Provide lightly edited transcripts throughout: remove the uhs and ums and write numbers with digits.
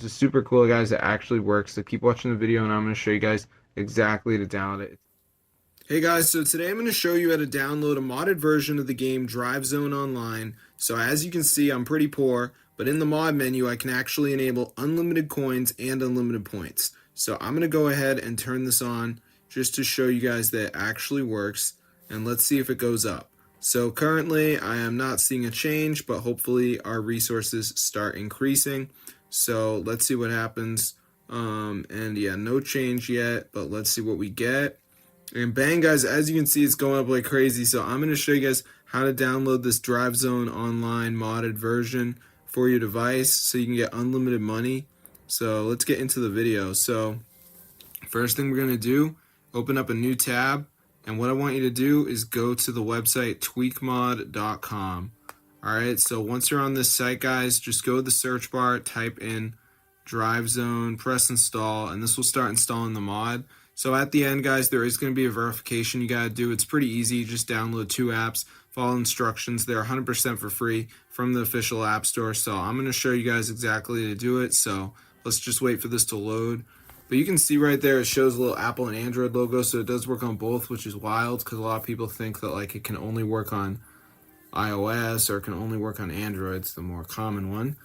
which is super cool, guys. It actually works. So keep watching the video, and I'm going to show you guys exactly to download it. Hey guys, so today I'm going to show you how to download a modded version of the game Drive Zone Online. So as you can see, I'm pretty poor, but in the mod menu I can actually enable unlimited coins and unlimited points. So I'm going to go ahead and turn this on just to show you guys that it actually works, and let's see if it goes up. So currently I am not seeing a change, but hopefully our resources start increasing. So let's see what happens. And yeah, no change yet, but let's see what we get. And bang, guys, as you can see, it's going up like crazy. So I'm going to show you guys how to download this Drive Zone Online modded version for your device so you can get unlimited money. So let's get into the video. So first thing we're going to do, open up a new tab. And what I want you to do is go to the website tweakmod.com. Alright, so once you're on this site, guys, just go to the search bar, type in Drive Zone, press install, and this will start installing the mod. So at the end, guys, there is going to be a verification you got to do. It's pretty easy. You just download 2 apps, follow instructions. They're 100% for free from the official app store. So I'm going to show you guys exactly to do it. So let's just wait for this to load. But you can see right there it shows a little Apple and Android logo, so it does work on both, which is wild because a lot of people think that like it can only work on iOS or it can only work on Android. It's the more common one.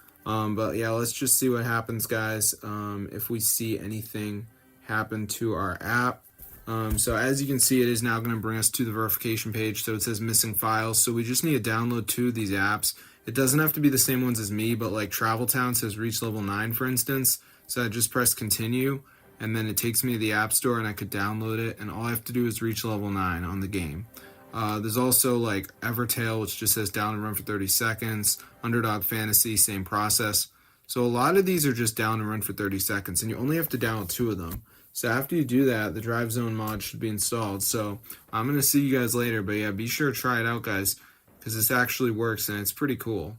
But yeah, let's just see what happens, guys, if we see anything happen to our app. So as you can see, it is now going to bring us to the verification page. So it says missing files. So we just need to download 2 of these apps. It doesn't have to be the same ones as me, but like Travel Town says reach level 9, for instance. So I just press continue, and then it takes me to the App Store, and I could download it, and all I have to do is reach level 9 on the game. There's also like Evertail, which just says down and run for 30 seconds. Underdog Fantasy, same process. So a lot of these are just down and run for 30 seconds, and you only have to download 2 of them. So after you do that, the Drive Zone mod should be installed. So I'm going to see you guys later, but yeah, be sure to try it out, guys, because this actually works, and it's pretty cool.